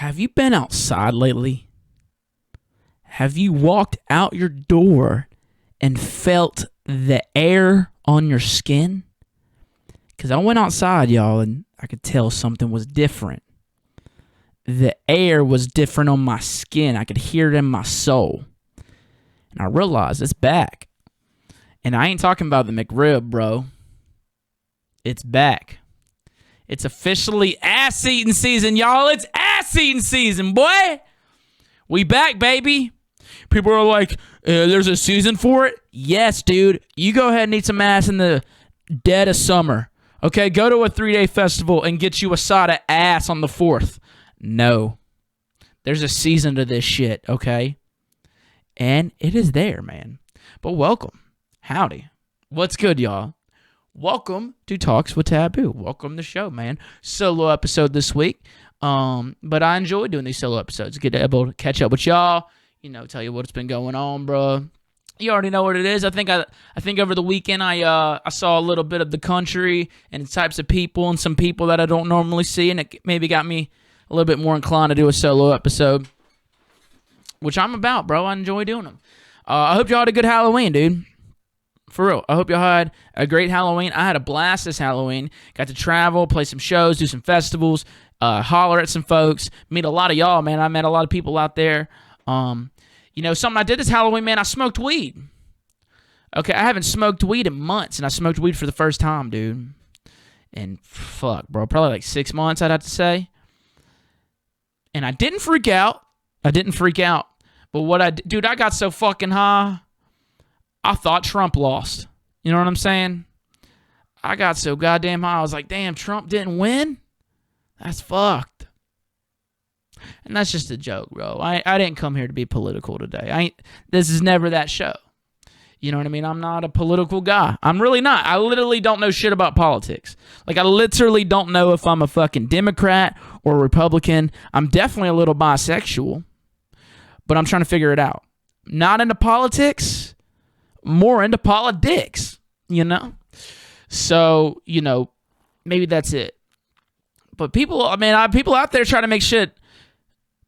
Have you been outside lately? Have you walked out your door and felt the air on your skin? Because I went outside, y'all, and I could tell something was different. The air was different on my skin. I could hear it in my soul. And I realized it's back. And I ain't talking about the McRib, bro. It's back. It's officially ass-eating season, y'all. It's ass-eating season, boy. We back, baby. People are like, there's a season for it? Yes, dude. You go ahead and eat some ass in the dead of summer. Okay, go to a 3-day festival and get you a side of ass on the 4th. No. There's a season to this shit, okay? And it is there, man. But welcome. Howdy. What's good, y'all? Welcome to Talks with Taboo. Welcome to the show, man. Solo episode this week. But I enjoy doing these solo episodes. Get able to catch up with y'all. You know, tell you what's been going on, bro. You already know what it is. I think over the weekend I saw a little bit of the country and the types of people and some people that I don't normally see, and it maybe got me a little bit more inclined to do a solo episode, which I'm about, bro. I enjoy doing them. I hope y'all had a good Halloween, dude. For real. I hope y'all had a great Halloween. I had a blast this Halloween. Got to travel, play some shows, do some festivals, holler at some folks, meet a lot of y'all, man. I met a lot of people out there. You know, something I did this Halloween, man, I smoked weed. Okay, I haven't smoked weed in months, and I smoked weed for the first time, dude. And fuck, bro, probably like 6 months, I'd have to say. And I didn't freak out. But dude, I got so fucking high, I thought Trump lost. You know what I'm saying? I got so goddamn high, I was like, damn, Trump didn't win? That's fucked. And that's just a joke, bro. I didn't come here to be political today. This is never that show. You know what I mean? I'm not a political guy. I'm really not. I literally don't know shit about politics. Like, I literally don't know if I'm a fucking Democrat or Republican. I'm definitely a little bisexual, but I'm trying to figure it out. Not into politics, more into politics, you know? So, you know, maybe that's it. But people out there trying to make shit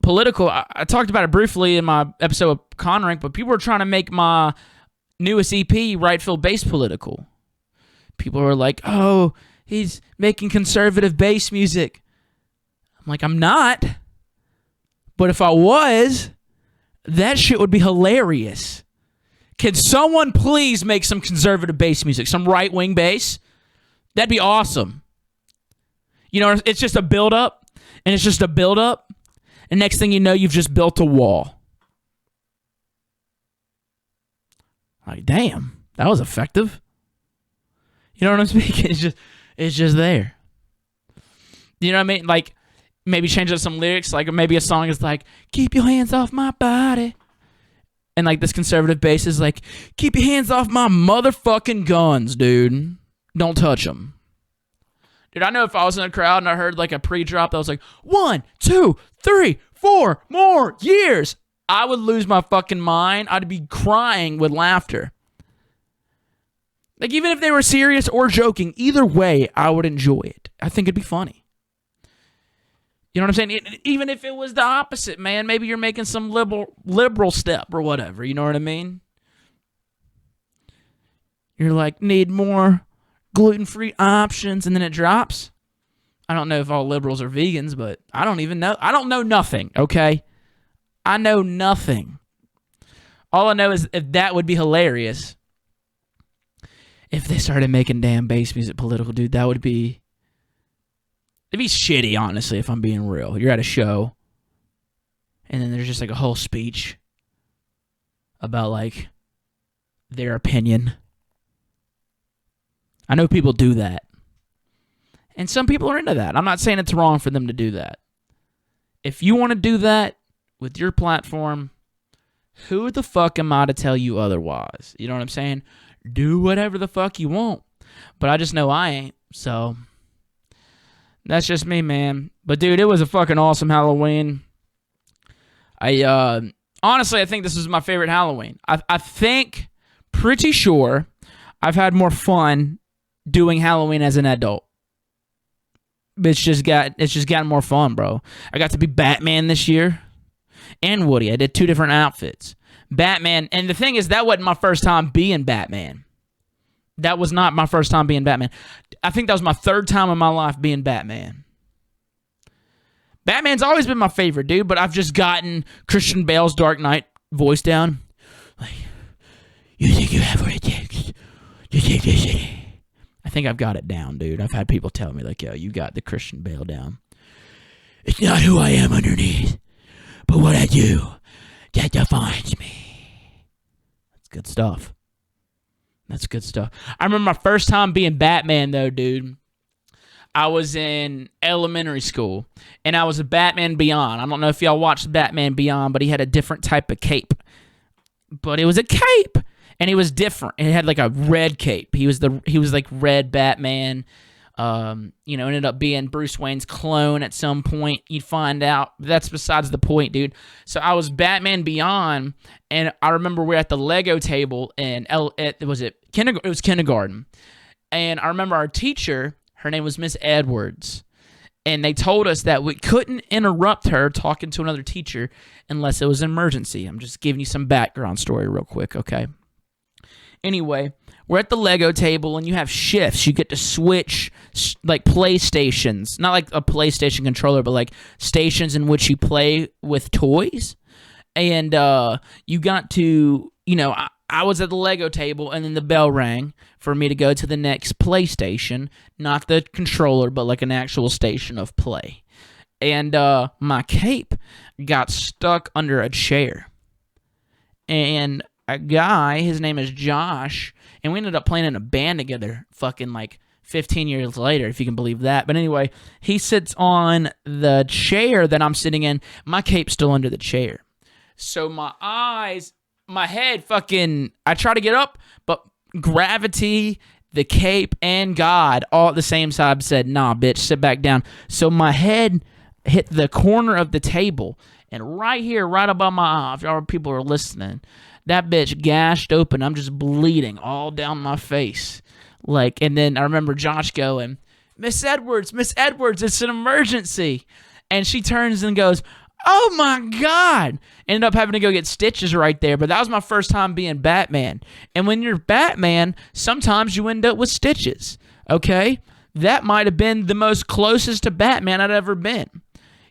political. I talked about it briefly in my episode of Conrank, but people are trying to make my newest EP, Right Field Bass, political. People are like, oh, he's making conservative bass music. I'm like, I'm not. But if I was, that shit would be hilarious. Can someone please make some conservative bass music, some right-wing bass? That'd be awesome. You know, it's just a build-up, and it's just a build-up, and next thing you know, you've just built a wall. Like, damn, that was effective. You know what I'm speaking? It's just there. You know what I mean? Like, maybe change up some lyrics. Like, maybe a song is like, keep your hands off my body. And like this conservative bass is like, keep your hands off my motherfucking guns, dude. Don't touch them. Dude, I know if I was in a crowd and I heard like a pre-drop that was like, 1, 2, 3, 4 more years, I would lose my fucking mind. I'd be crying with laughter. Like, even if they were serious or joking, either way, I would enjoy it. I think it'd be funny. You know what I'm saying? Even if it was the opposite, man. Maybe you're making some liberal step or whatever. You know what I mean? You're like, need more gluten-free options, and then it drops. I don't know if all liberals are vegans, but I don't even know. I don't know nothing, okay? I know nothing. All I know is if that would be hilarious. If they started making damn bass music political, dude, that would be... It'd be shitty, honestly, if I'm being real. You're at a show, and then there's just like a whole speech about, like, their opinion. I know people do that. And some people are into that. I'm not saying it's wrong for them to do that. If you want to do that with your platform, who the fuck am I to tell you otherwise? You know what I'm saying? Do whatever the fuck you want. But I just know I ain't, so... That's just me, man. But, dude, it was a fucking awesome Halloween. Honestly, I think this is my favorite Halloween. I think, pretty sure, I've had more fun doing Halloween as an adult. it's just gotten more fun, bro. I got to be Batman this year and Woody. I did 2 different outfits. Batman, and the thing is, that wasn't my first time being Batman. That was not my first time being Batman. I think that was my 3rd time in my life being Batman. Batman's always been my favorite, dude, but I've just gotten Christian Bale's Dark Knight voice down. Like, you think you have what it takes to take this city? I think I've got it down, dude. I've had people tell me, like, yo, you got the Christian Bale down. It's not who I am underneath, but what I do that defines me. That's good stuff. That's good stuff. I remember my first time being Batman, though, dude. I was in elementary school, and I was a Batman Beyond. I don't know if y'all watched Batman Beyond, but he had a different type of cape. But it was a cape, and it was different. It had like a red cape. He was like red Batman. Ended up being Bruce Wayne's clone at some point. You'd find out. That's besides the point, dude. So I was Batman Beyond, and I remember we were at the Lego table, and it was kindergarten. And I remember our teacher, her name was Miss Edwards, and they told us that we couldn't interrupt her talking to another teacher unless it was an emergency. I'm just giving you some background story real quick, okay? Anyway, we're at the Lego table, and you have shifts. You get to switch, like, PlayStations. Not like a PlayStation controller, but, like, stations in which you play with toys. And you got to, I was at the Lego table, and then the bell rang for me to go to the next PlayStation. Not the controller, but, like, an actual station of play. And my cape got stuck under a chair. And a guy, his name is Josh, and we ended up playing in a band together fucking like 15 years later, if you can believe that. But anyway, he sits on the chair that I'm sitting in. My cape's still under the chair. So my head fucking, I try to get up, but gravity, the cape, and God all at the same time said, nah, bitch, sit back down. So my head hit the corner of the table, and right here, right above my eye, if y'all people are listening, that bitch gashed open. I'm just bleeding all down my face. Like, and then I remember Josh going, Miss Edwards, it's an emergency. And she turns and goes, oh my God. Ended up having to go get stitches right there. But that was my first time being Batman. And when you're Batman, sometimes you end up with stitches. Okay? That might have been the most closest to Batman I'd ever been.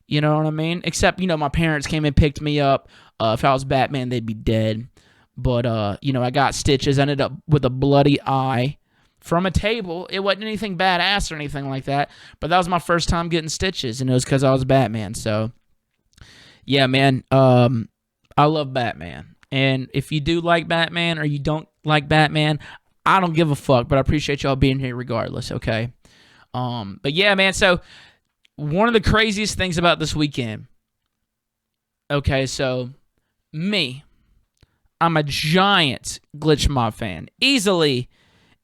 You know what I mean? Except, my parents came and picked me up. If I was Batman, they'd be dead. But, I got stitches. I ended up with a bloody eye from a table. It wasn't anything badass or anything like that. But that was my first time getting stitches, and it was because I was Batman. So, yeah, man, I love Batman. And if you do like Batman or you don't like Batman, I don't give a fuck. But I appreciate y'all being here regardless, okay? But, yeah, man, so one of the craziest things about this weekend, okay, so I'm a giant Glitch Mob fan. Easily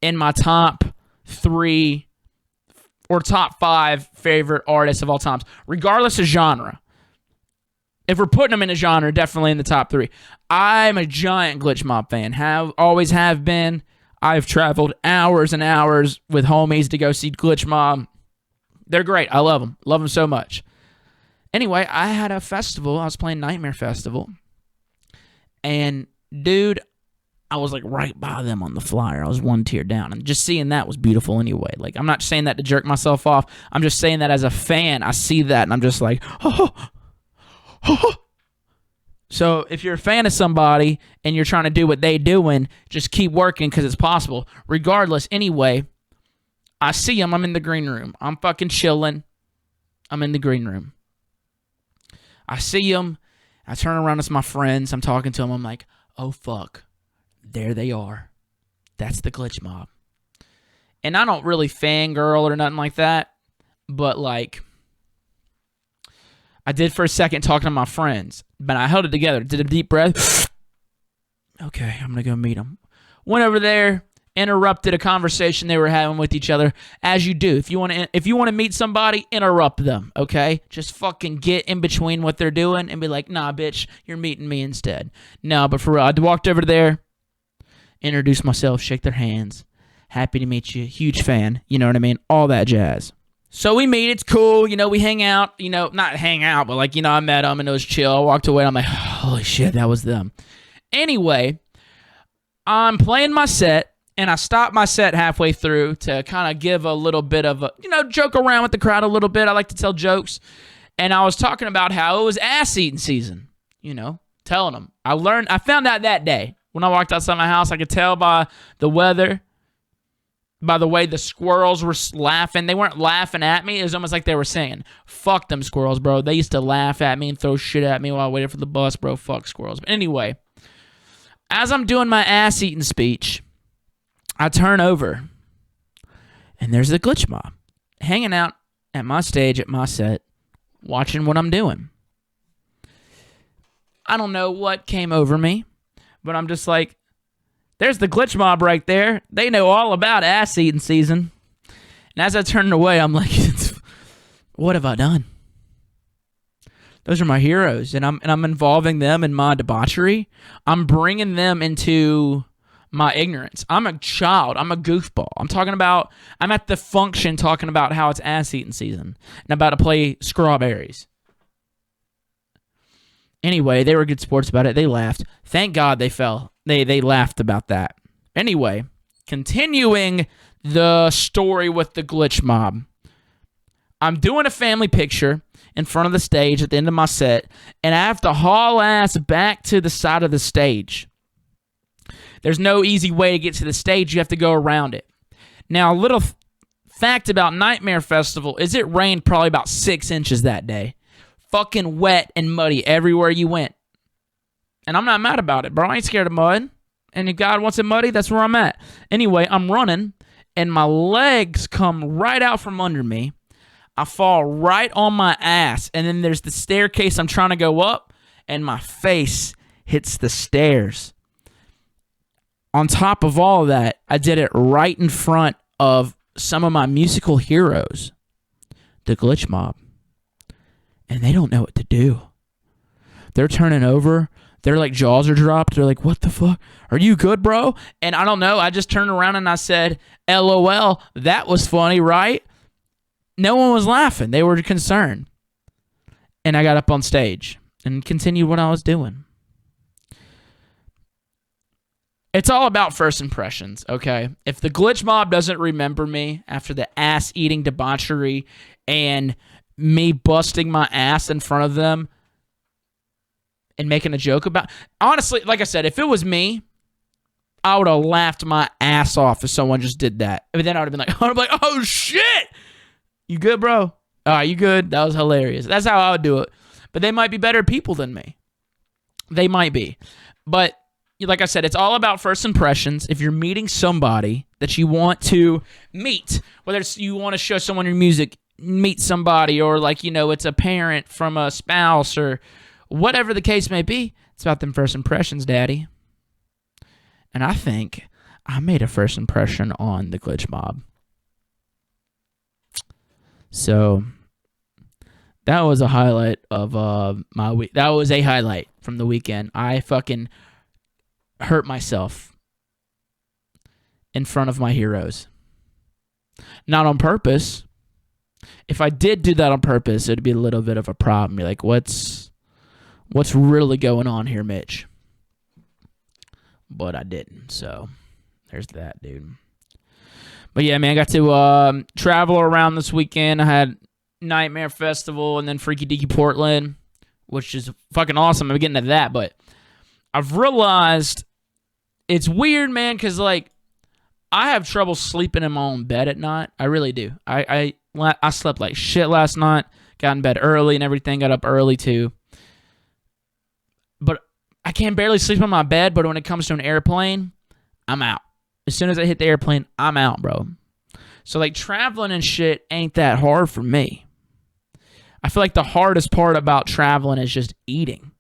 in my top 3 or top 5 favorite artists of all times, regardless of genre. If we're putting them in a genre, definitely in the top 3. I'm a giant Glitch Mob fan. Always have been. I've traveled hours and hours with homies to go see Glitch Mob. They're great. I love them. Love them so much. Anyway, I had a festival. I was playing Nightmare Festival. And, dude, I was, like, right by them on the flyer. I was 1 tier down. And just seeing that was beautiful anyway. Like, I'm not saying that to jerk myself off. I'm just saying that as a fan, I see that, and I'm just like, So, if you're a fan of somebody and you're trying to do what they doing, just keep working because it's possible. Regardless, anyway, I see them. I'm in the green room. I'm fucking chilling. I'm in the green room. I see them. I turn around, it's my friends. I'm talking to them. I'm like, oh, fuck. There they are. That's the Glitch Mob. And I don't really fangirl or nothing like that. But, like, I did for a second talking to my friends. But I held it together. Did a deep breath. Okay, I'm going to go meet them. Went over there. Interrupted a conversation they were having with each other, as you do. If you want to meet somebody, interrupt them, okay? Just fucking get in between what they're doing and be like, nah, bitch, you're meeting me instead. No, but for real, I walked over there, introduced myself, shake their hands. Happy to meet you. Huge fan. You know what I mean? All that jazz. So we meet. It's cool. We hang out. Not hang out, but like, I met them and it was chill. I walked away and I'm like, holy shit, that was them. Anyway, I'm playing my set and I stopped my set halfway through to kind of give a little bit of a, joke around with the crowd a little bit. I like to tell jokes. And I was talking about how it was ass eating season, telling them. I found out that day when I walked outside my house. I could tell by the weather, by the way the squirrels were laughing. They weren't laughing at me. It was almost like they were saying, fuck them squirrels, bro. They used to laugh at me and throw shit at me while I waited for the bus, bro. Fuck squirrels. But anyway, as I'm doing my ass-eating speech, I turn over, and there's the glitch mob hanging out at my stage, at my set, watching what I'm doing. I don't know what came over me, but I'm just like, there's the glitch mob right there. They know all about ass-eating season. And as I turned away, I'm like, what have I done? Those are my heroes, and I'm involving them in my debauchery. I'm bringing them into my ignorance. I'm a child. I'm a goofball. I'm at the function talking about how it's ass-eating season, and I'm about to play strawberries. Anyway, they were good sports about it. They laughed. Thank God they fell. They laughed about that. Anyway, continuing the story with the glitch mob. I'm doing a family picture in front of the stage at the end of my set, and I have to haul ass back to the side of the stage. There's no easy way to get to the stage. You have to go around it. Now, a little fact about Nightmare Festival is it rained probably about 6 inches that day. Fucking wet and muddy everywhere you went. And I'm not mad about it, bro. I ain't scared of mud. And if God wants it muddy, that's where I'm at. Anyway, I'm running, and my legs come right out from under me. I fall right on my ass, and then there's the staircase I'm trying to go up, and my face hits the stairs. On top of all of that, I did it right in front of some of my musical heroes, the glitch mob. And they don't know what to do. They're turning over. Their like jaws are dropped. They're like, what the fuck? Are you good, bro? And I don't know. I just turned around and I said, LOL, that was funny, right? No one was laughing. They were concerned. And I got up on stage and continued what I was doing. It's all about first impressions, okay? If the glitch mob doesn't remember me after the ass-eating debauchery and me busting my ass in front of them and making a joke about... Honestly, like I said, if it was me, I would have laughed my ass off if someone just did that. I mean, then I would have been like, oh, shit! You good, bro? All right, you good? That was hilarious. That's how I would do it. But they might be better people than me. They might be. But like I said, it's all about first impressions. If you're meeting somebody that you want to meet, whether it's you want to show someone your music, meet somebody, or like, it's a parent from a spouse or whatever the case may be, it's about them first impressions, daddy. And I think I made a first impression on the glitch mob. So that was a highlight of my week. That was a highlight from the weekend. I fucking hurt myself in front of my heroes. Not on purpose. If I did do that on purpose, it'd be a little bit of a problem. You're like, what's really going on here, Mitch? But I didn't, so there's that, dude. But yeah, man, I got to travel around this weekend. I had Nightmare Festival and then Freaky Deaky Portland, which is fucking awesome. I'm getting to that, but I've realized it's weird, man, because like I have trouble sleeping in my own bed at night. I really do. I slept like shit last night. Got in bed early and everything. Got up early too. But I can barely sleep in my bed. But when it comes to an airplane, I'm out. As soon as I hit the airplane, I'm out, bro. So like traveling and shit ain't that hard for me. I feel like the hardest part about traveling is just eating.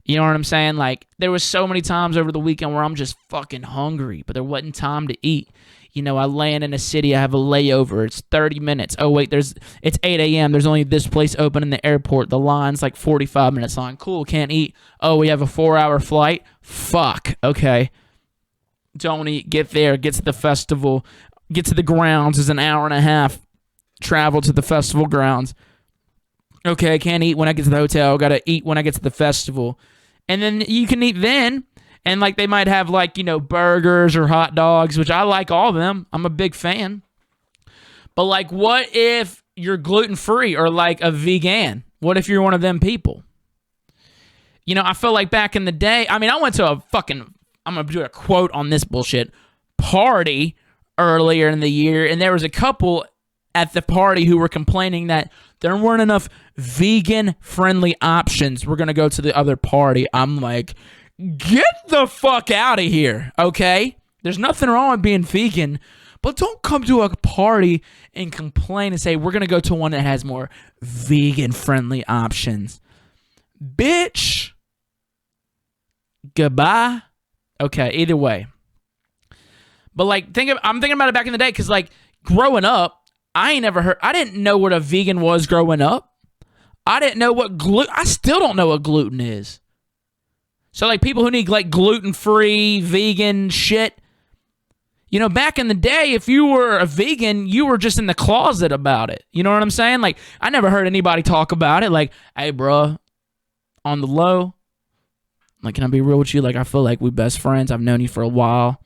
You know what I'm saying? Like, there was so many times over the weekend where I'm just fucking hungry, but there wasn't time to eat. I land in a city, I have a layover. It's 30 minutes. Oh, wait, it's 8 a.m. There's only this place open in the airport. The line's like 45 minutes long. Cool, can't eat. Oh, we have a 4-hour flight? Fuck. Okay. Don't eat. Get there. Get to the festival. Get to the grounds. It's an hour and a half. travel to the festival grounds. Okay, I can't eat when I get to the hotel. Got to eat when I get to the festival. And then you can eat then. And, like, they might have, like, you know, burgers or hot dogs, which I like all of them. I'm a big fan. But, like, what if you're gluten-free or, like, a vegan? What if you're one of them people? You know, I feel like back in the day, I mean, I went to a fucking, I'm going to do a quote on this bullshit, party earlier in the year, and there was a couple at the party who were complaining that there weren't enough vegan-friendly options. We're going to go to the other party. I'm like, get the fuck out of here, okay? There's nothing wrong with being vegan, but don't come to a party and complain and say, we're going to go to one that has more vegan-friendly options. Bitch. Goodbye. Okay, either way. But, like, I'm thinking about it back in the day, because, like, growing up, I didn't know what a vegan was growing up. I didn't know what I still don't know what gluten is. So, like, people who need, like, gluten-free, vegan shit, you know, back in the day, if you were a vegan, you were just in the closet about it. You know what I'm saying? Like, I never heard anybody talk about it. Like, hey, bro, on the low, like, can I be real with you? Like, I feel like we best friends. I've known you for a while.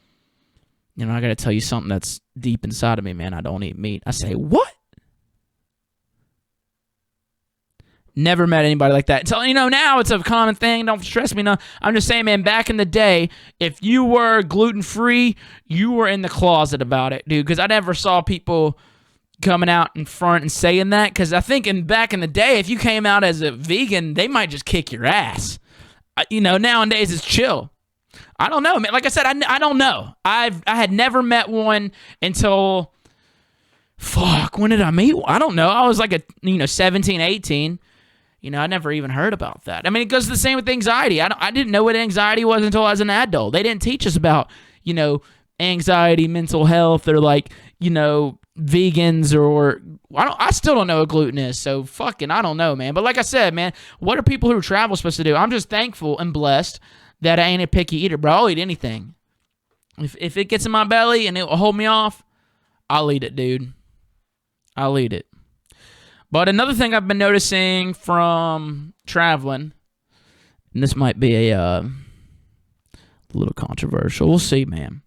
You know, I got to tell you something that's deep inside of me, man. I don't eat meat. I say, what? Never met anybody like that. So, you know, now it's a common thing. Don't stress me. No, I'm just saying, man, back in the day, if you were gluten-free, you were in the closet about it, dude. Because I never saw people coming out in front and saying that. Because I think back in the day, if you came out as a vegan, they might just kick your ass. You know, nowadays it's chill. I don't know, man. Like I said, I don't know. I had never met one until, when did I meet one? I don't know. I was like 17, 18. You know, I never even heard about that. I mean, it goes the same with anxiety. I didn't know what anxiety was until I was an adult. They didn't teach us about, you know, anxiety, mental health, or, like, you know, vegans, or I still don't know what gluten is. So I don't know, man. But like I said, man, what are people who travel supposed to do? I'm just thankful and blessed that I ain't a picky eater, bro. I'll eat anything. If it gets in my belly and it will hold me off, I'll eat it, dude. I'll eat it. But another thing I've been noticing from traveling, and this might be a little controversial. We'll see, man.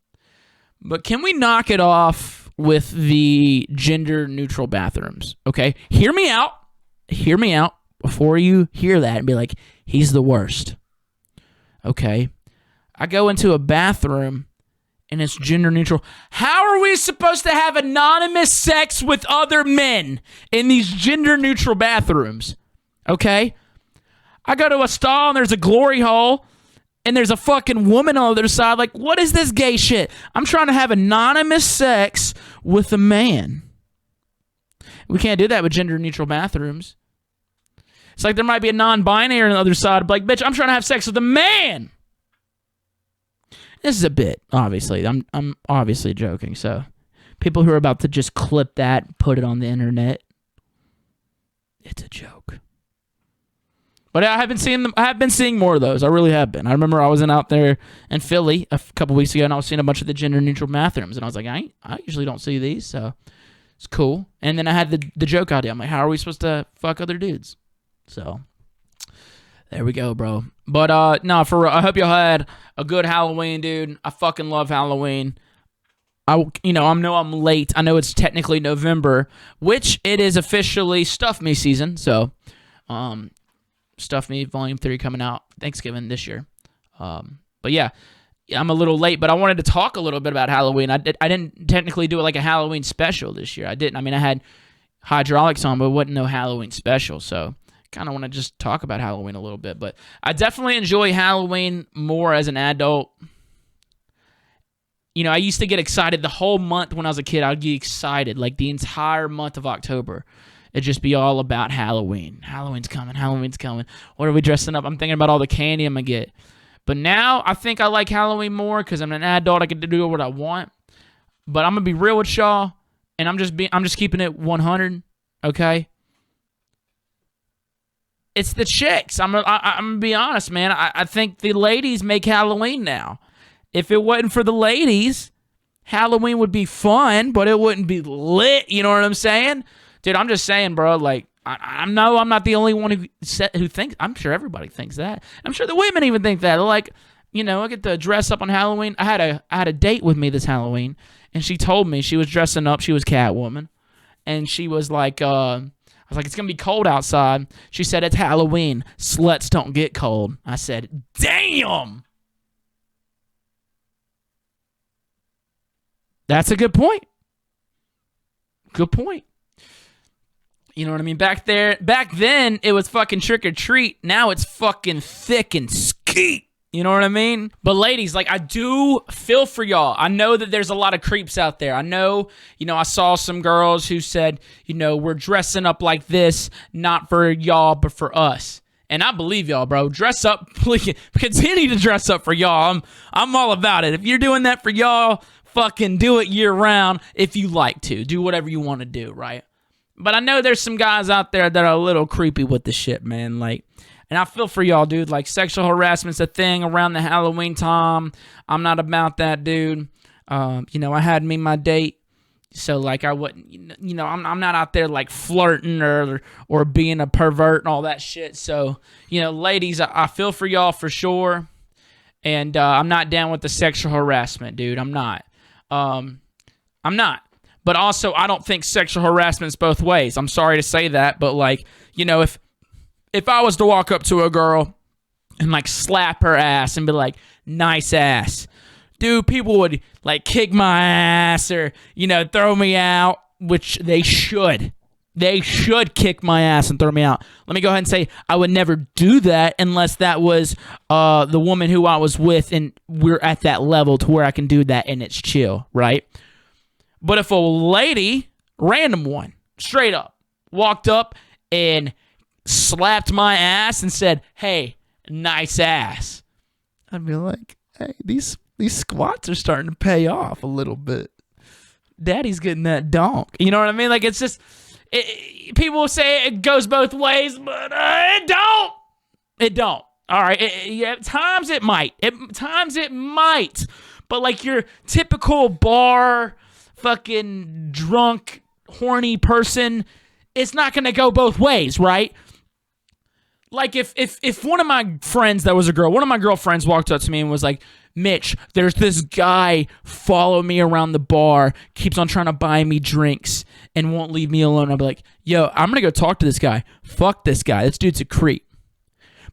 But can we knock it off with the gender-neutral bathrooms, okay? Hear me out. Hear me out before you hear that and be like, he's the worst. Okay, I go into a bathroom and it's gender neutral. How are we supposed to have anonymous sex with other men in these gender neutral bathrooms? Okay, I go to a stall and there's a glory hole and there's a fucking woman on the other side. Like, what is this gay shit? I'm trying to have anonymous sex with a man. We can't do that with gender neutral bathrooms. It's like there might be a non-binary on the other side. Like, bitch, I'm trying to have sex with a man. This is a bit, obviously. I'm obviously joking. So, people who are about to just clip that and put it on the internet, it's a joke. But I have been seeing them. I have been seeing more of those. I really have been. I remember I was out there in Philly a couple weeks ago, and I was seeing a bunch of the gender-neutral bathrooms, and I was like, I usually don't see these, so it's cool. And then I had the joke idea. I'm like, how are we supposed to fuck other dudes? So, there we go, bro. But, no, for real, I hope y'all had a good Halloween, dude. I fucking love Halloween. I know I'm late. I know it's technically November, which it is officially Stuff Me season. So, Stuff Me Volume 3 coming out Thanksgiving this year. But, yeah, I'm a little late, but I wanted to talk a little bit about Halloween. I didn't technically do it like a Halloween special this year. I didn't. I mean, I had hydraulics on, but it wasn't no Halloween special, so kind of want to just talk about Halloween a little bit. But I definitely enjoy Halloween more as an adult. You know, I used to get excited the whole month when I was a kid. I'd get excited like the entire month of October. It'd just be all about Halloween. Halloween's coming. Halloween's coming. What are we dressing up? I'm thinking about all the candy I'm going to get. But now I think I like Halloween more because I'm an adult. I get to do what I want. But I'm going to be real with y'all, and I'm just keeping it 100, okay? It's the chicks. I'm going to be honest, man. I think the ladies make Halloween now. If it wasn't for the ladies, Halloween would be fun, but it wouldn't be lit. You know what I'm saying? Dude, I'm just saying, bro, like, I know I'm not the only one who thinks, I'm sure everybody thinks that. I'm sure the women even think that. They're like, I get to dress up on Halloween. I had a date with me this Halloween, and she told me she was dressing up. She was Catwoman, and she was like, I was like, it's going to be cold outside. She said, it's Halloween. Sluts don't get cold. I said, damn. That's a good point. Good point. You know what I mean? Back then, it was fucking trick or treat. Now it's fucking thick and skeet. You know what I mean? But ladies, like, I do feel for y'all. I know that there's a lot of creeps out there. I know, I saw some girls who said, we're dressing up like this, not for y'all, but for us. And I believe y'all, bro. Dress up. Please continue to dress up for y'all. I'm all about it. If you're doing that for y'all, fucking do it year round if you like to. Do whatever you want to do, right? But I know there's some guys out there that are a little creepy with the shit, man. Like, and I feel for y'all, dude. Like, sexual harassment's a thing around the Halloween time. I'm not about that, dude. I had me my date, so like I wouldn't, I'm not out there like flirting or being a pervert and all that shit. So, ladies, I feel for y'all for sure. And I'm not down with the sexual harassment, dude. I'm not. I'm not. But also, I don't think sexual harassment's both ways. I'm sorry to say that, but like, if I was to walk up to a girl and like slap her ass and be like, nice ass, dude, people would like kick my ass or, throw me out, which they should. They should kick my ass and throw me out. Let me go ahead and say I would never do that unless that was the woman who I was with and we're at that level to where I can do that and it's chill, right? But if a lady, random one, straight up, walked up and slapped my ass and said, hey, nice ass, I'd be like, hey, these squats are starting to pay off a little bit. Daddy's getting that donk. You know what I mean? Like, it's just, people say it goes both ways, but it don't. It don't. All right. At times it might. Times it might. But like your typical bar, fucking drunk, horny person, it's not going to go both ways, right? Like if one of my friends that was a girl, one of my girlfriends walked up to me and was like, Mitch, there's this guy following me around the bar, keeps on trying to buy me drinks and won't leave me alone. I'll be like, yo, I'm going to go talk to this guy. Fuck this guy. This dude's a creep.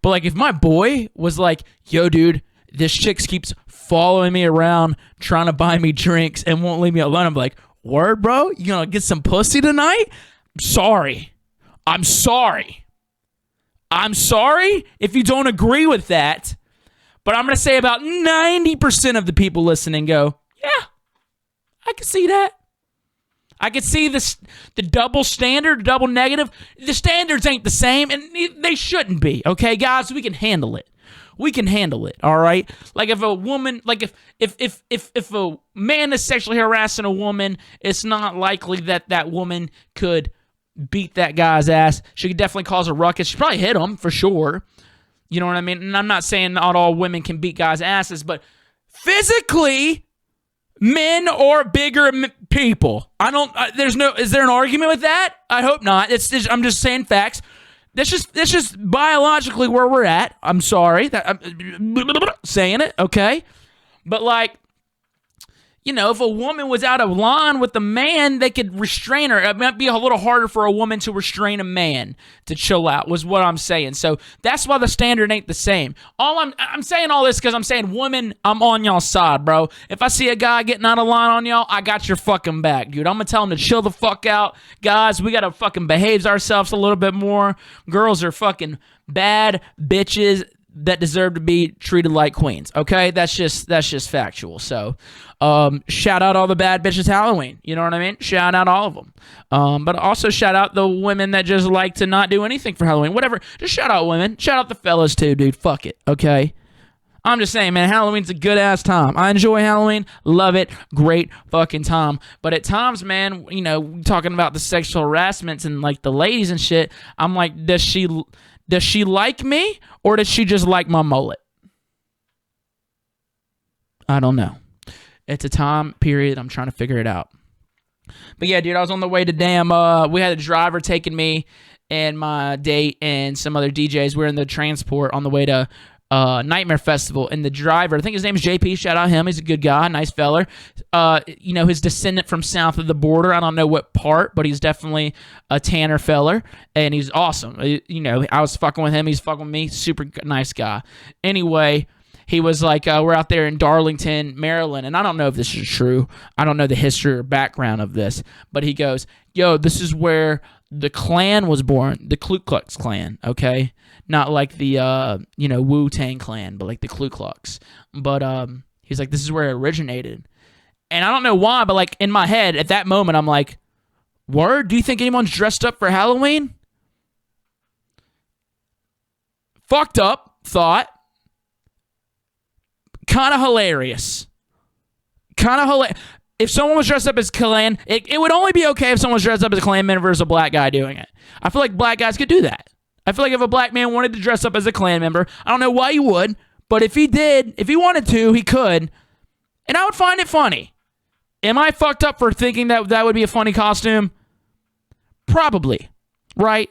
But like if my boy was like, yo, dude, this chick keeps following me around, trying to buy me drinks and won't leave me alone, I'm like, word, bro? You going to get some pussy tonight? I'm sorry if you don't agree with that, but I'm going to say about 90% of the people listening go, yeah, I can see that. I can see the double standard, double negative. The standards ain't the same, and they shouldn't be, okay, guys? We can handle it. We can handle it, all right? Like if a woman, like if a man is sexually harassing a woman, it's not likely that woman could beat that guy's ass. She could definitely cause a ruckus. She'd probably hit him for sure. You know what I mean? And I'm not saying not all women can beat guys' asses, but physically, men or bigger people. Is there an argument with that? I hope not. I'm just saying facts. That's just biologically where we're at. I'm sorry that I'm saying it, okay? But like, if a woman was out of line with a man, they could restrain her. It might be a little harder for a woman to restrain a man to chill out, was what I'm saying. So that's why the standard ain't the same. I'm saying all this because I'm saying, women, I'm on y'all's side, bro. If I see a guy getting out of line on y'all, I got your fucking back, dude. I'm going to tell him to chill the fuck out. Guys, we got to fucking behave ourselves a little bit more. Girls are fucking bad bitches that deserve to be treated like queens, okay? That's just factual. So, shout out all the bad bitches Halloween. You know what I mean? Shout out all of them. But also shout out the women that just like to not do anything for Halloween. Whatever. Just shout out women. Shout out the fellas too, dude. Fuck it, okay? I'm just saying, man, Halloween's a good-ass time. I enjoy Halloween. Love it. Great fucking time. But at times, man, talking about the sexual harassments and, like, the ladies and shit, I'm like, does she like me, or does she just like my mullet? I don't know. It's a time period. I'm trying to figure it out. But yeah, dude, I was on the way to we had a driver taking me and my date and some other DJs. We were in the transport on the way to Nightmare Festival, and the driver, I think his name is JP, shout out him, he's a good guy, nice feller. His descendant from south of the border, I don't know what part, but he's definitely a Tanner feller, and he's awesome. I was fucking with him, he's fucking with me, super nice guy. Anyway, he was like, we're out there in Darlington, Maryland, and I don't know if this is true. I don't know the history or background of this, but he goes, yo, this is where the Klan was born, the Ku Klux Klan, okay? Not like the, Wu-Tang Clan, but like the Ku Klux. But he's like, this is where it originated. And I don't know why, but like in my head, at that moment, I'm like, word? Do you think anyone's dressed up for Halloween? Fucked up thought. Kind of hilarious. If someone was dressed up as Klan, it would only be okay if someone was dressed up as a Klan member versus a black guy doing it. I feel like black guys could do that. I feel like if a black man wanted to dress up as a Klan member, I don't know why he would, but if he did, if he wanted to, he could, and I would find it funny. Am I fucked up for thinking that that would be a funny costume? Probably, right?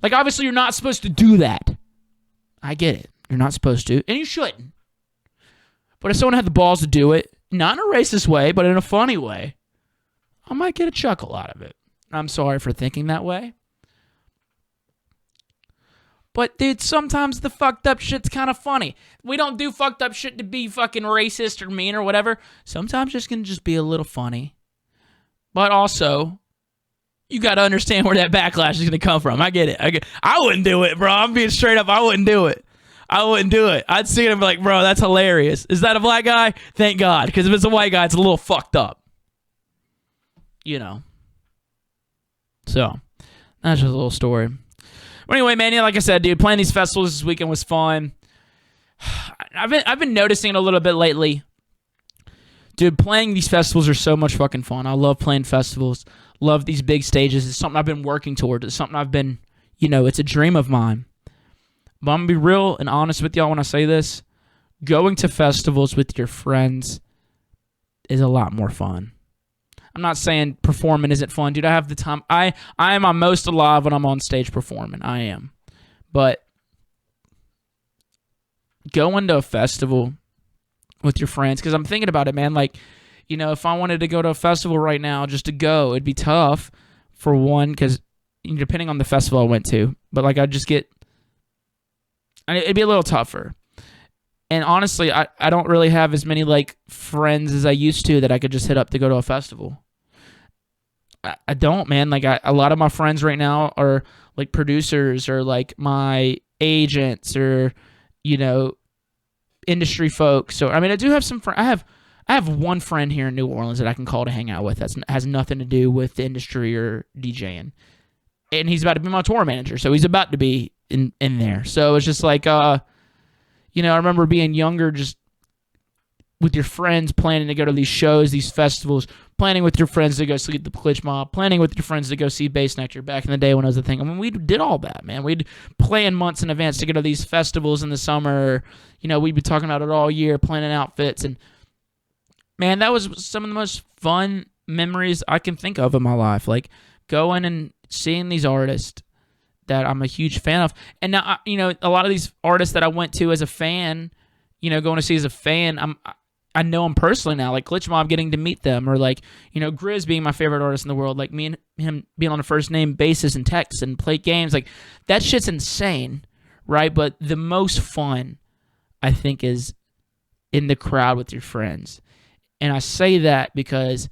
Like, obviously, you're not supposed to do that. I get it. You're not supposed to, and you shouldn't. But if someone had the balls to do it, not in a racist way, but in a funny way, I might get a chuckle out of it. I'm sorry for thinking that way. But, dude, sometimes the fucked up shit's kind of funny. We don't do fucked up shit to be fucking racist or mean or whatever. Sometimes it's going to just be a little funny. But also, you got to understand where that backlash is going to come from. I get it. I wouldn't do it, bro. I'm being straight up. I wouldn't do it. I'd see it and be like, bro, that's hilarious. Is that a black guy? Thank God. Because if it's a white guy, it's a little fucked up. So, that's just a little story. But anyway, man, like I said, dude, playing these festivals this weekend was fun. I've been noticing it a little bit lately. Dude, playing these festivals are so much fucking fun. I love playing festivals. Love these big stages. It's something I've been working towards. It's something I've been, it's a dream of mine. But I'm going to be real and honest with y'all when I say this. Going to festivals with your friends is a lot more fun. I'm not saying performing isn't fun. Dude, I have the time. I am my most alive when I'm on stage performing. I am. But going to a festival with your friends, because I'm thinking about it, man. Like, if I wanted to go to a festival right now just to go, it'd be tough for one, because depending on the festival I went to. But, like, it'd be a little tougher. And honestly, I don't really have as many, like, friends as I used to that I could just hit up to go to a festival. I don't, man. Like, a lot of my friends right now are, like, producers or, like, my agents or, industry folks. So, I mean, I do have some friends. I have one friend here in New Orleans that I can call to hang out with that has nothing to do with the industry or DJing. And he's about to be my tour manager, so he's about to be in there. So it's just like, I remember being younger, just with your friends, planning to go to these shows, these festivals, planning with your friends to go see the Glitch Mob, planning with your friends to go see Bass Nectar back in the day when it was a thing. I mean, we did all that, man. We'd plan months in advance to go to these festivals in the summer. We'd be talking about it all year, planning outfits. And, man, that was some of the most fun memories I can think of in my life. Like, going and seeing these artists that I'm a huge fan of. And now, a lot of these artists that I went to as a fan, going to see as a fan, I know them personally now, like Glitch Mob, getting to meet them, or like, Grizz being my favorite artist in the world, like me and him being on a first name basis and text and play games, like that shit's insane, right? But the most fun, I think, is in the crowd with your friends. And I say that because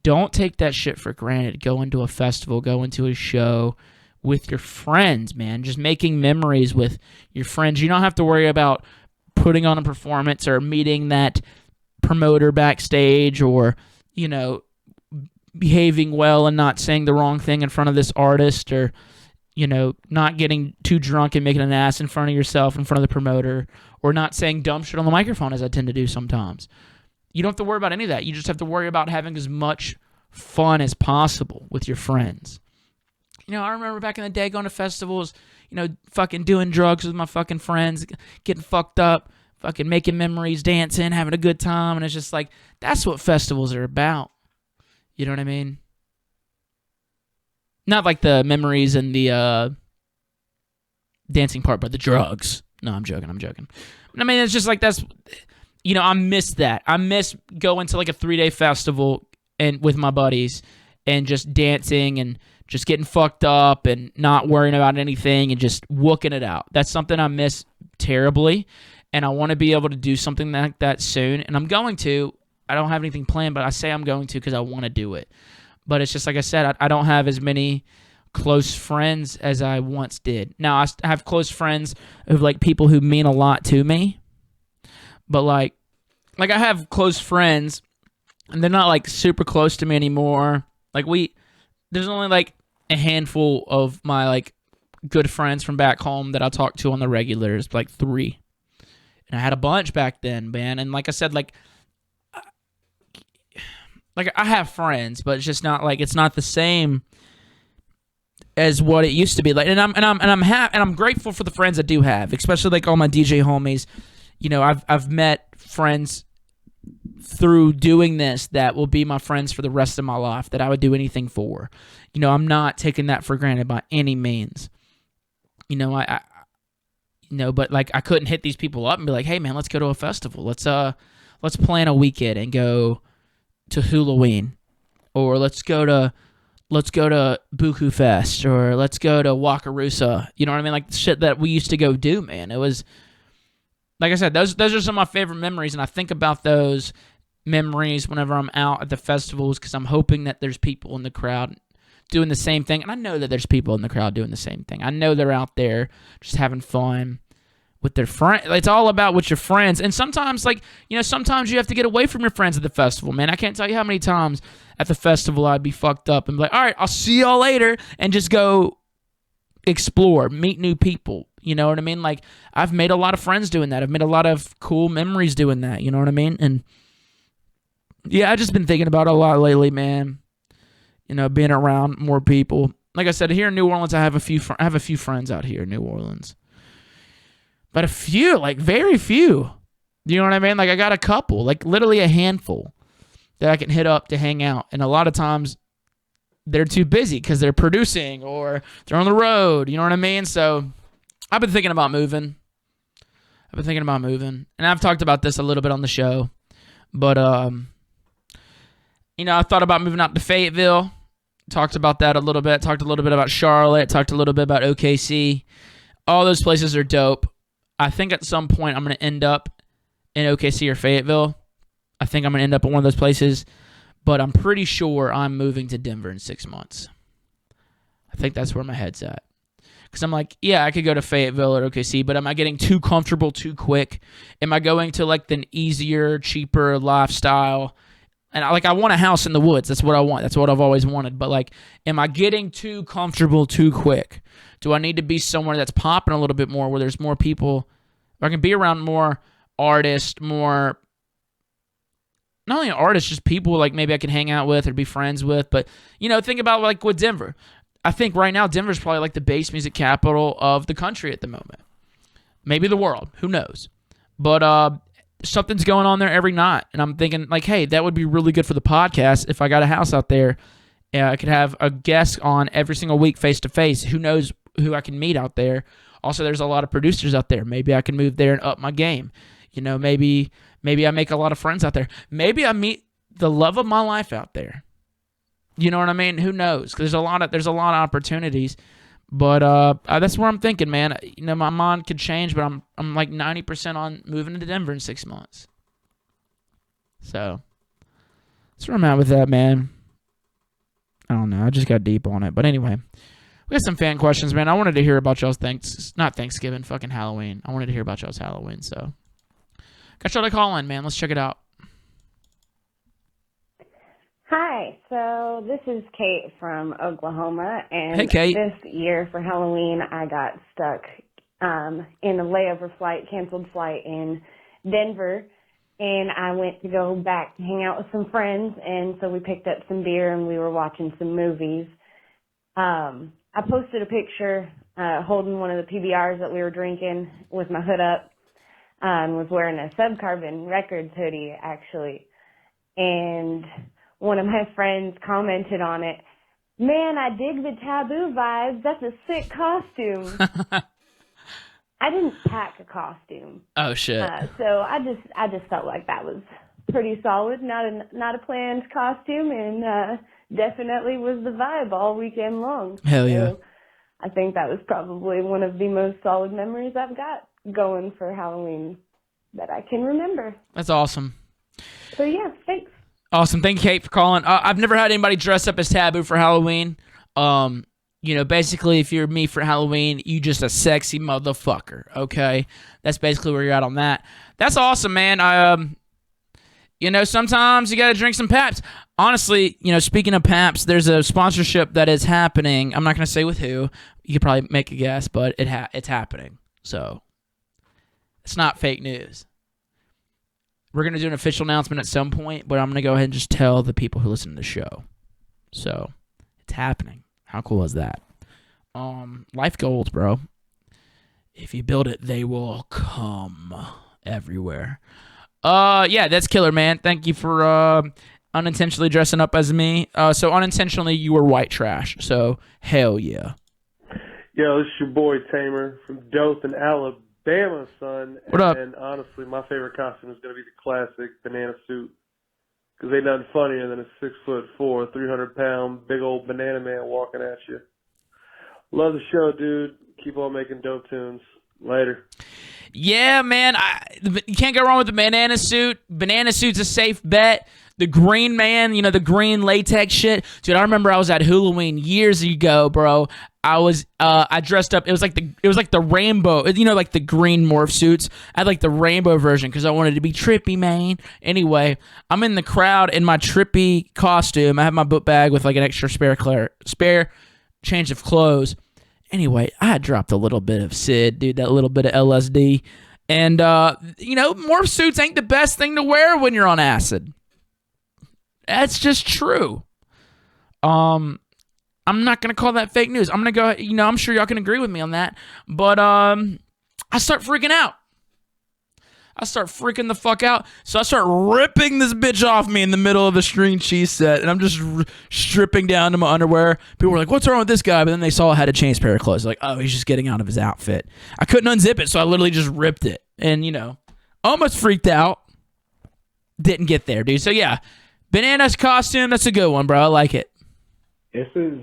don't take that shit for granted. Go into a festival, go into a show with your friends, man. Just making memories with your friends. You don't have to worry about putting on a performance or meeting that promoter backstage or, behaving well and not saying the wrong thing in front of this artist or, not getting too drunk and making an ass in front of yourself in front of the promoter or not saying dumb shit on the microphone as I tend to do sometimes. You don't have to worry about any of that. You just have to worry about having as much fun as possible with your friends. I remember back in the day going to festivals, fucking doing drugs with my fucking friends, getting fucked up, fucking making memories, dancing, having a good time. And it's just like, that's what festivals are about. You know what I mean? Not like the memories and the dancing part, but the drugs. No, I'm joking. I mean, it's just like that's, I miss that. I miss going to like a 3-day festival and with my buddies and just dancing and just getting fucked up and not worrying about anything and just wooking it out. That's something I miss terribly, and I want to be able to do something like that soon, and I'm going to. I don't have anything planned, but I say I'm going to because I want to do it. But it's just like I said, I don't have as many close friends as I once did. Now, I have close friends of like people who mean a lot to me, but like I have close friends, and they're not like super close to me anymore. Like there's only like a handful of my like good friends from back home that I talk to on the regulars, like 3. And I had a bunch back then, man. And like I said, like I have friends, but it's just not like it's not the same as what it used to be. Like, and I'm grateful for the friends I do have, especially like all my DJ homies. I've met friends through doing this that will be my friends for the rest of my life, that I would do anything for. I'm not taking that for granted by any means. But like I couldn't hit these people up and be like, hey man, let's go to a festival. Let's plan a weekend and go to Halloween, or let's go to Buku Fest, or let's go to Wakarusa. You know what I mean? Like shit that we used to go do, man. It was like I said, those are some of my favorite memories, and I think about those memories whenever I'm out at the festivals because I'm hoping that there's people in the crowd doing the same thing, and I know that there's people in the crowd doing the same thing. I know they're out there just having fun with their friends. It's all about with your friends. And sometimes, sometimes you have to get away from your friends at the festival, man. I can't tell you how many times at the festival I'd be fucked up and be like, all right, I'll see y'all later, and just go explore, meet new people. You know what I mean? Like, I've made a lot of friends doing that. I've made a lot of cool memories doing that. You know what I mean? And yeah, I've just been thinking about it a lot lately, man. Being around more people. Like I said, here in New Orleans, I have a few friends out here in New Orleans. But a few, like very few. You know what I mean? Like I got a couple, like literally a handful that I can hit up to hang out. And a lot of times they're too busy because they're producing or they're on the road. You know what I mean? So I've been thinking about moving. And I've talked about this a little bit on the show. But, I thought about moving out to Fayetteville. Talked about that a little bit. Talked a little bit about Charlotte. Talked a little bit about OKC. All those places are dope. I think at some point I'm going to end up in OKC or Fayetteville. I think I'm going to end up in one of those places. But I'm pretty sure I'm moving to Denver in 6 months. I think that's where my head's at. Because I'm like, yeah, I could go to Fayetteville or OKC, but am I getting too comfortable too quick? Am I going to like the easier, cheaper lifestyle? And I want a house in the woods. That's what I want. That's what I've always wanted. But like, am I getting too comfortable too quick? Do I need to be somewhere that's popping a little bit more, where there's more people? I can be around more artists, more, not only artists, just people like maybe I can hang out with or be friends with. But, think about like with Denver. I think right now Denver's probably like the bass music capital of the country at the moment. Maybe the world. Who knows? But something's going on there every night. And I'm thinking like, hey, that would be really good for the podcast if I got a house out there. I could have a guest on every single week face-to-face. Who knows who I can meet out there. Also, there's a lot of producers out there. Maybe I can move there and up my game. Maybe I make a lot of friends out there. Maybe I meet the love of my life out there. You know what I mean? Who knows? 'Cause there's a lot of opportunities. But that's where I'm thinking, man. My mind could change, but I'm like 90% on moving to Denver in 6 months. So that's where I'm at with that, man. I don't know. I just got deep on it. But anyway, we got some fan questions, man. I wanted to hear about y'all's not Thanksgiving, fucking Halloween. I wanted to hear about y'all's Halloween, so got y'all to call in, man. Let's check it out. Hi, so this is Kate from Oklahoma, and Hey, Kate. This year for Halloween I got stuck in a layover flight, canceled flight in Denver, and I went to go back to hang out with some friends, and so we picked up some beer and we were watching some movies. I posted a picture holding one of the PBRs that we were drinking with my hood up, and was wearing a Subcarbon Records hoodie, actually. And one of my friends commented on it. Man, I dig the taboo vibes. That's a sick costume. I didn't pack a costume. Oh shit. So I just felt like that was pretty solid. Not a planned costume, and definitely was the vibe all weekend long. Hell yeah. So I think that was probably one of the most solid memories I've got going for Halloween that I can remember. That's awesome. So yeah, thanks. Awesome. Thank you, Kate, for calling. I've never had anybody dress up as Taboo for Halloween. Basically, if you're me for Halloween, you just a sexy motherfucker, okay? That's basically where you're at on that. That's awesome, man. Sometimes you got to drink some Paps. Honestly, speaking of Paps, there's a sponsorship that is happening. I'm not going to say with who. You could probably make a guess, but it's happening. So, it's not fake news. We're going to do an official announcement at some point, but I'm going to go ahead and just tell the people who listen to the show. So, it's happening. How cool is that? Life goals, bro. If you build it, they will come everywhere. Yeah, that's killer, man. Thank you for unintentionally dressing up as me. So unintentionally, you were white trash. So hell yeah. Yo, this is your boy Tamer from Dothan, Alabama, son. What up? And honestly, my favorite costume is going to be the classic banana suit. Because ain't nothing funnier than a 6'4", 300-pound, big old banana man walking at you. Love the show, dude. Keep on making dope tunes. Later. Yeah, man. You can't go wrong with the banana suit. Banana suit's a safe bet. The green man, the green latex shit. Dude, I remember I was at Halloween years ago, bro. I dressed up. It was like the rainbow, like the green morph suits. I had like the rainbow version because I wanted to be trippy, man. Anyway, I'm in the crowd in my trippy costume. I have my book bag with like an extra spare change of clothes. Anyway, I had dropped a little bit of Sid, dude, that little bit of LSD. And, morph suits ain't the best thing to wear when you're on acid. That's just true. I'm not going to call that fake news. I'm going to go, I'm sure y'all can agree with me on that. But I start freaking out. I start freaking the fuck out. So I start ripping this bitch off me in the middle of the string cheese set. And I'm just stripping down to my underwear. People were like, what's wrong with this guy? But then they saw I had a changed pair of clothes. Like, oh, he's just getting out of his outfit. I couldn't unzip it, so I literally just ripped it. And, almost freaked out. Didn't get there, dude. So, yeah. Bananas costume, that's a good one, bro. I like it. This is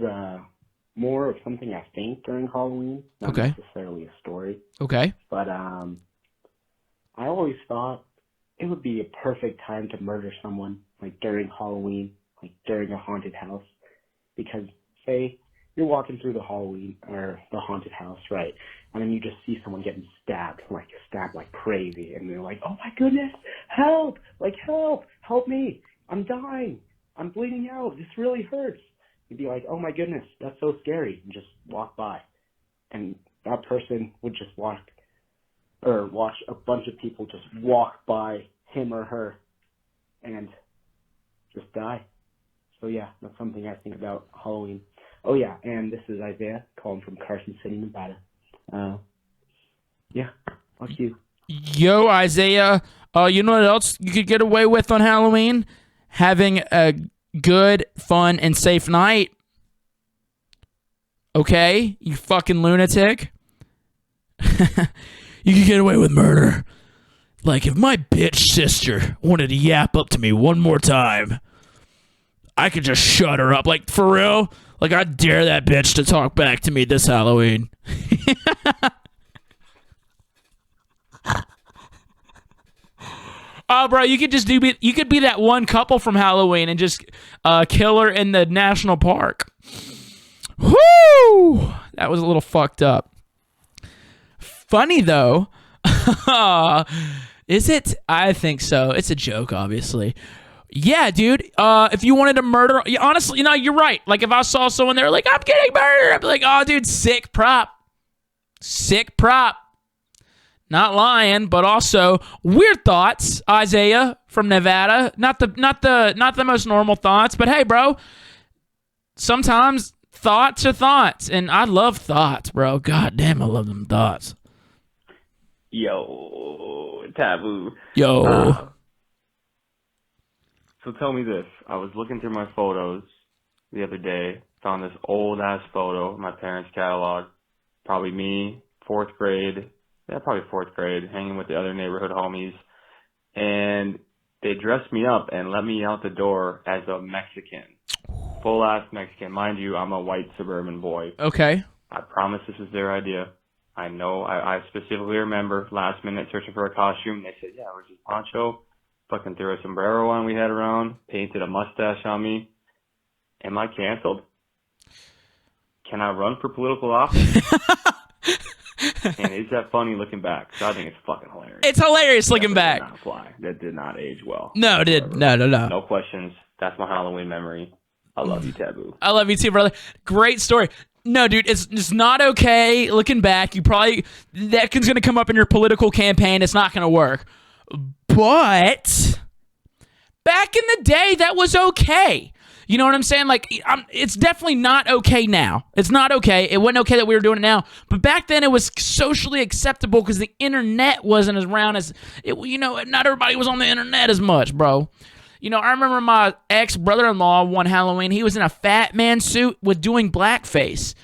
more of something I think during Halloween, not necessarily a story. Okay. But I always thought it would be a perfect time to murder someone, like during Halloween, like during a haunted house. Because, say, you're walking through the Halloween, or the haunted house, right? And then you just see someone getting stabbed like crazy. And they're like, oh my goodness, help! Like, help me! I'm dying! I'm bleeding out! This really hurts! You'd be like, oh my goodness, that's so scary, and just walk by. And that person would just watch a bunch of people just walk by him or her and just die. So yeah, that's something I think about Halloween. Oh yeah, and this is Isaiah calling from Carson City, Nevada. Yeah, fuck you. Yo, Isaiah, you know what else you could get away with on Halloween? Having a good, fun, and safe night. Okay, you fucking lunatic. You can get away with murder. Like, if my bitch sister wanted to yap up to me one more time, I could just shut her up. Like, for real? Like, I dare that bitch to talk back to me this Halloween. Oh, bro, you could just you could be that one couple from Halloween and just kill her in the national park. Whoo! That was a little fucked up. Funny, though. Is it? I think so. It's a joke, obviously. Yeah, dude. If you wanted to murder... Honestly, you're right. Like, if I saw someone there like, I'm getting murdered, I'd be like, oh, dude, sick prop. Sick prop. Not lying, but also weird thoughts, Isaiah from Nevada. Not the most normal thoughts, but hey, bro. Sometimes thoughts are thoughts, and I love thoughts, bro. God damn, I love them thoughts. Yo, Taboo. Yo. So tell me this. I was looking through my photos the other day, found this old-ass photo in my parents' catalog. Probably me, fourth grade, hanging with the other neighborhood homies. And they dressed me up and let me out the door as a Mexican. Full-ass Mexican. Mind you, I'm a white suburban boy. Okay. I promise this is their idea. I know. I specifically remember last minute searching for a costume. They said, yeah, we're just poncho. Fucking threw a sombrero on we had around. Painted a mustache on me. Am I canceled? Can I run for political office? And is that funny looking back? 'Cause I think it's fucking hilarious. It's hilarious looking back. That did not fly. That did not age well. No, it did. No. No questions. That's my Halloween memory. I love you, Taboo. I love you too, brother. Great story. No, dude, it's not okay looking back. That kid's going to come up in your political campaign. It's not going to work. But back in the day, that was okay. You know what I'm saying? Like, it's definitely not okay now. It's not okay. It wasn't okay that we were doing it now. But back then, it was socially acceptable because the internet wasn't as around as, not everybody was on the internet as much, bro. I remember my ex-brother-in-law one Halloween, he was in a fat man suit with doing blackface.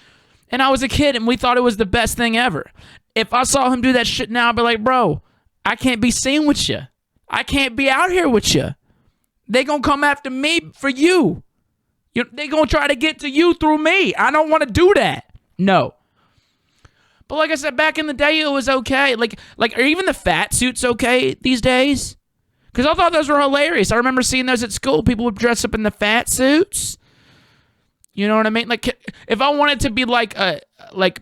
And I was a kid, and we thought it was the best thing ever. If I saw him do that shit now, I'd be like, bro, I can't be seen with you. I can't be out here with you. They gonna come after me for you. They gonna try to get to you through me. I don't want to do that. No. But like I said, back in the day, it was okay. Like, are even the fat suits okay these days? Because I thought those were hilarious. I remember seeing those at school. People would dress up in the fat suits. You know what I mean? Like, if I wanted to be like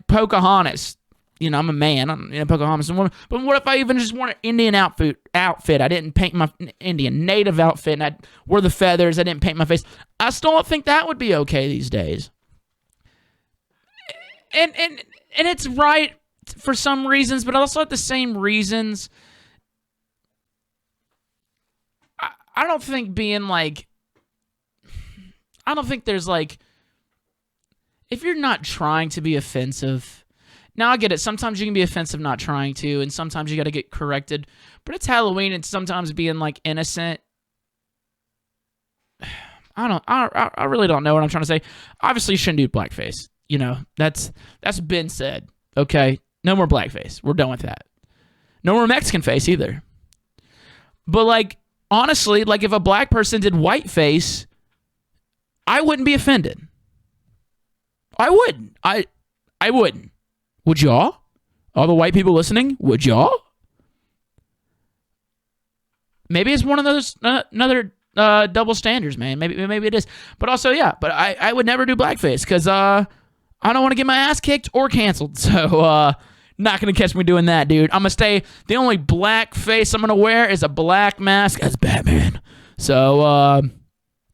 Pocahontas, I'm a man. I'm Pocahontas. But what if I even just wore an Indian outfit? I didn't paint my Indian native outfit, and I wore the feathers. I didn't paint my face. I still don't think that would be okay these days. And it's right for some reasons, but also at the same reasons. I don't think there's like, if you're not trying to be offensive, now I get it. Sometimes you can be offensive not trying to, and sometimes you got to get corrected. But it's Halloween, and sometimes being like innocent. I really don't know what I'm trying to say. Obviously, you shouldn't do blackface. That's been said. Okay, no more blackface. We're done with that. No more Mexican face either. But like, honestly, like if a black person did whiteface, I wouldn't be offended. I wouldn't. I wouldn't. Would y'all? All the white people listening, would y'all? Maybe it's one of those another double standards, man. Maybe it is. But also, yeah. But I would never do blackface because I don't want to get my ass kicked or canceled. So not gonna catch me doing that, dude. I'm gonna stay. The only black face I'm gonna wear is a black mask as Batman. So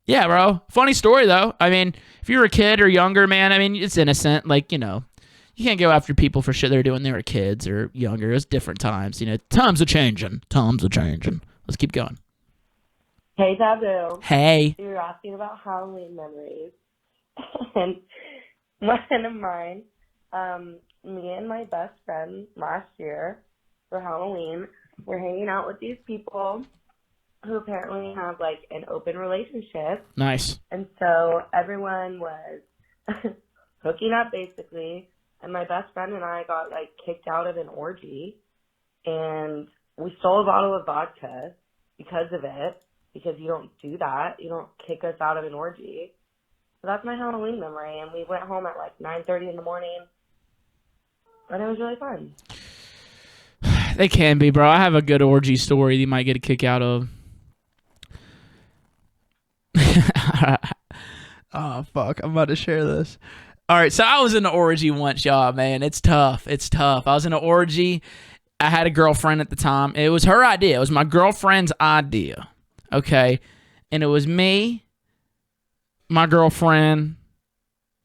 yeah, bro. Funny story though. I mean, if you're a kid or younger, man, I mean, it's innocent. Like, you can't go after people for shit they're doing. They were kids or younger. It's different times. Times are changing. Let's keep going. Hey, Taboo. Hey. You were asking about Halloween memories. And one of mine, me and my best friend last year for Halloween were hanging out with these people who apparently have like an open relationship. Nice. And so everyone was hooking up basically. And my best friend and I got like kicked out of an orgy. And we stole a bottle of vodka because of it. Because you don't do that. You don't kick us out of an orgy. So that's my Halloween memory. And we went home at like 9:30 in the morning. And it was really fun. They can be, bro. I have a good orgy story you might get a kick out of. Oh, fuck. I'm about to share this. All right, so I was in an orgy once, y'all, man. It's tough. I was in an orgy. I had a girlfriend at the time. It was her idea. It was my girlfriend's idea. Okay? And it was me, my girlfriend.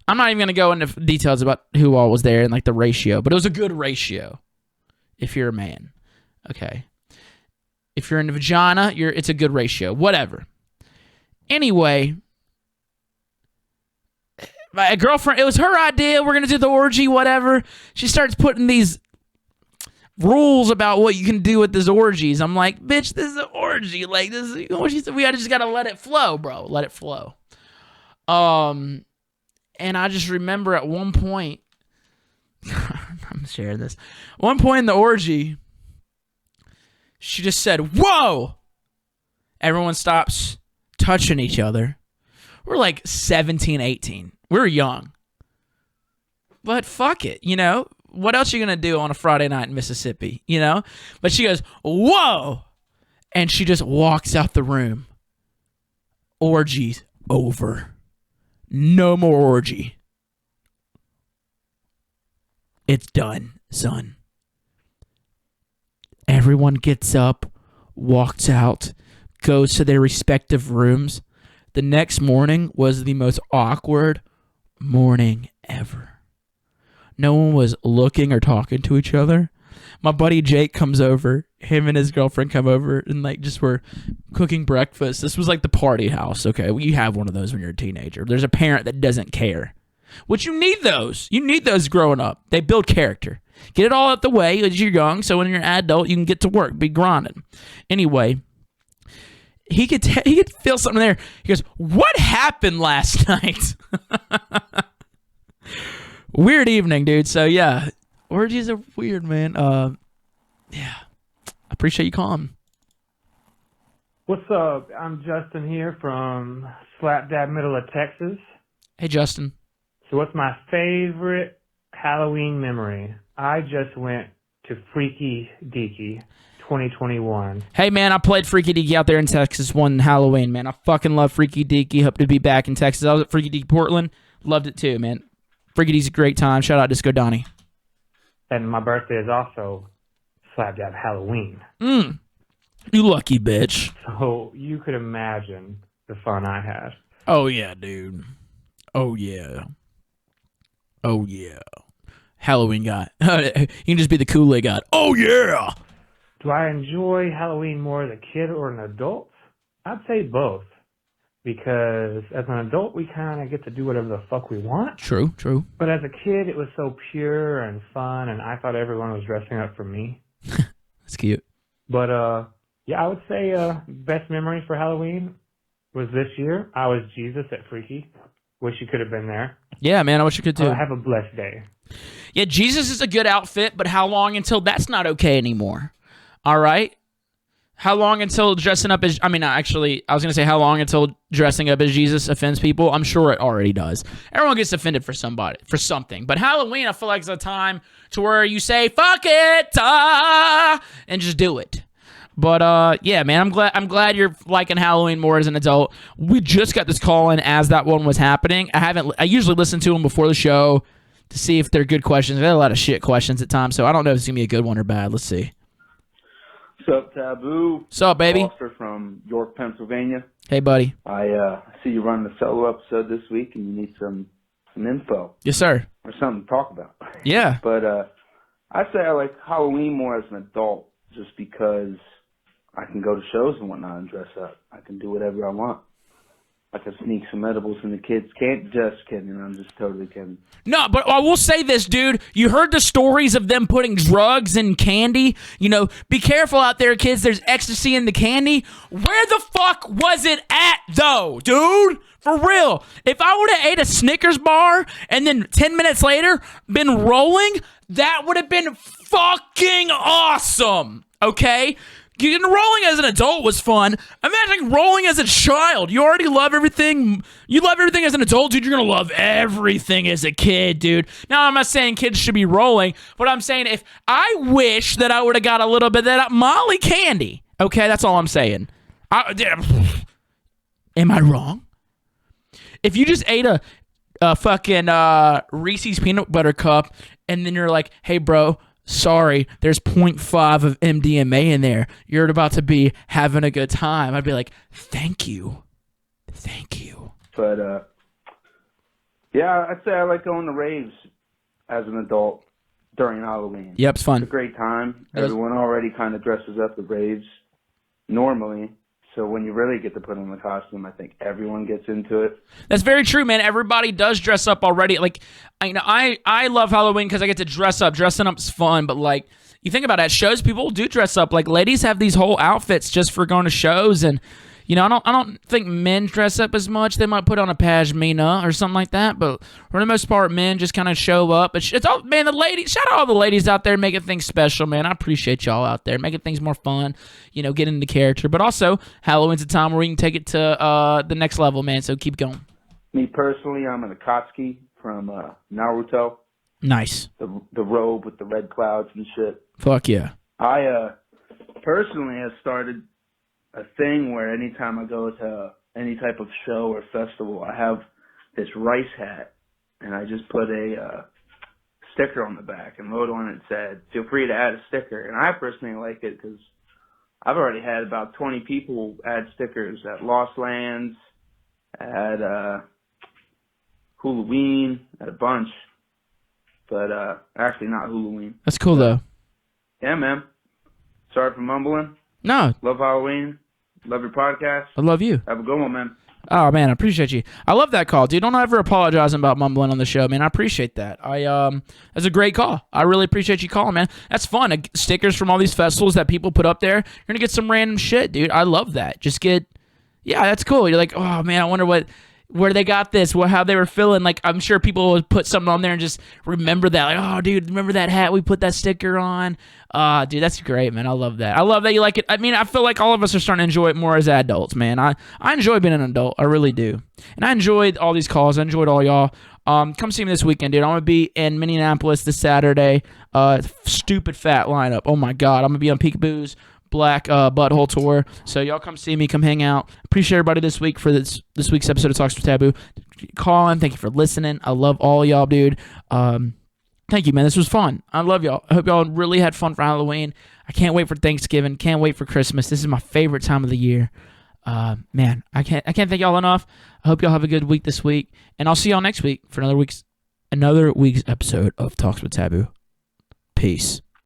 I'm not even going to go into details about who all was there and like the ratio, but it was a good ratio if you're a man. Okay? If you're in the vagina, it's a good ratio. Whatever. Anyway, my girlfriend, it was her idea. We're going to do the orgy, whatever. She starts putting these, rules about what you can do with this orgies. I'm like, bitch, this is an orgy. Like, this is, we just gotta let it flow, bro. Let it flow. And I just remember at one point, I'm sharing this. One point in the orgy, she just said, "Whoa!" Everyone stops touching each other. We're like 17, 18. We're young. But fuck it, you know? What else are you going to do on a Friday night in Mississippi, you know? But she goes, "Whoa!" And she just walks out the room. Orgy's over. No more orgy. It's done, son. Everyone gets up, walks out, goes to their respective rooms. The next morning was the most awkward morning ever. No one was looking or talking to each other. My buddy Jake comes over. Him and his girlfriend come over and like just were cooking breakfast. This was like the party house, okay? Well, you have one of those when you're a teenager. There's a parent that doesn't care. Which you need those. You need those growing up. They build character. Get it all out the way as you're young, so when you're an adult, you can get to work, be grinding. Anyway, he could feel something there. He goes, "What happened last night?" Weird evening, dude. So yeah, orgies are weird, man. Yeah, I appreciate you calling. What's up? I'm Justin here from slap dab middle of Texas. Hey, Justin. So what's my favorite Halloween memory? I just went to Freaky Deaky 2021. Hey, man, I played Freaky Deaky out there in Texas one Halloween, man. I fucking love Freaky Deaky. Hope to be back in Texas. I was at Freaky Deaky Portland. Loved it too, man. Freaky Deaky's a great time. Shout out Disco Donnie. And my birthday is also slap dab Halloween. You lucky bitch. So you could imagine the fun I had. Oh, yeah, dude. Oh, yeah. Oh, yeah. Halloween guy. You can just be the Kool-Aid guy. Oh, yeah. Do I enjoy Halloween more as a kid or an adult? I'd say both. Because as an adult, we kind of get to do whatever the fuck we want. True. But as a kid, it was so pure and fun, and I thought everyone was dressing up for me. That's cute. But, yeah, I would say best memory for Halloween was this year. I was Jesus at Freaky. Wish you could have been there. Yeah, man, I wish you could too. Have a blessed day. Yeah, Jesus is a good outfit, but how long until that's not okay anymore? All right? How long until dressing up as... I mean, actually, I was going to say how long until dressing up as Jesus offends people. I'm sure it already does. Everyone gets offended for something. But Halloween, I feel like, is a time to where you say, fuck it, and just do it. But, yeah, man, I'm glad you're liking Halloween more as an adult. We just got this call in as that one was happening. I usually listen to them before the show to see if they're good questions. They had a lot of shit questions at times, so I don't know if it's going to be a good one or bad. Let's see. What's up, Taboo? What's up, baby? Foster from York, Pennsylvania. Hey, buddy. I see you running a solo episode this week, and you need some info. Yes, sir. Or something to talk about. Yeah. But I say I like Halloween more as an adult just because I can go to shows and whatnot and dress up. I can do whatever I want. I can sneak some edibles in the kids' can't. Just kidding. I'm just totally kidding. No, but I will say this, dude. You heard the stories of them putting drugs in candy. You know, be careful out there, kids. There's ecstasy in the candy. Where the fuck was it at, though, dude? For real. If I would have ate a Snickers bar and then 10 minutes later been rolling, that would have been fucking awesome. Okay? Getting rolling as an adult was fun. Imagine rolling as a child. You already love everything. You love everything as an adult, dude. You're going to love everything as a kid, dude. Now, I'm not saying kids should be rolling, but I'm saying if I wish that I would have got a little bit of that Molly candy. Okay, that's all I'm saying. Am I wrong? If you just ate a fucking Reese's peanut butter cup and then you're like, hey, bro, sorry, there's 0.5 of MDMA in there. You're about to be having a good time. I'd be like, thank you. Thank you. But, yeah, I'd say I like going to raves as an adult during Halloween. Yep, it's fun. It's a great time. Everyone already kind of dresses up at raves normally. So when you really get to put on the costume, I think everyone gets into it. That's very true, man. Everybody does dress up already. Like, I love Halloween because I get to dress up. Dressing up's fun, but like, you think about it, at shows, people do dress up. Like, ladies have these whole outfits just for going to shows, and you know, I don't think men dress up as much. They might put on a pashmina or something like that, but for the most part, men just kind of show up. It's all, man, the ladies, shout out all the ladies out there making things special, man. I appreciate y'all out there making things more fun, you know, getting into character. But also, Halloween's a time where we can take it to the next level, man, so keep going. Me personally, I'm an Akatsuki from Naruto. Nice. The robe with the red clouds and shit. Fuck yeah. I personally have started a thing where anytime I go to any type of show or festival, I have this rice hat, and I just put a sticker on the back and wrote on it said, feel free to add a sticker. And I personally like it because I've already had about 20 people add stickers at Lost Lands, at Halloween, at a bunch. But actually not Halloween. That's cool, though. Yeah, man. Sorry for mumbling. No. Love Halloween. Love your podcast. I love you. Have a good one, man. Oh, man, I appreciate you. I love that call, dude. Don't ever apologize about mumbling on the show, man. I appreciate that. That's a great call. I really appreciate you calling, man. That's fun. Stickers from all these festivals that people put up there. You're going to get some random shit, dude. I love that. Yeah, that's cool. You're like, oh, man, I wonder where they got this, how they were feeling. Like, I'm sure people would put something on there and just remember that. Like, oh, dude, remember that hat we put that sticker on? Dude, that's great, man. I love that. I love that you like it. I mean, I feel like all of us are starting to enjoy it more as adults, man. I enjoy being an adult. I really do. And I enjoyed all these calls. I enjoyed all y'all. Come see me this weekend, dude. I'm going to be in Minneapolis this Saturday. Stupid fat lineup. Oh, my God. I'm going to be on Peekaboo's Black Butthole Tour. So y'all come see me, come hang out. Appreciate everybody this week for this week's episode of Talks with Taboo. Colin, thank you for listening. I love all y'all, dude. Thank you, man. This was fun. I love y'all. I hope y'all really had fun for Halloween. I can't wait for Thanksgiving. Can't wait for Christmas. This is my favorite time of the year. Man, I can't thank y'all enough. I hope y'all have a good week this week, and I'll see y'all next week for another week's episode of Talks with Taboo. Peace.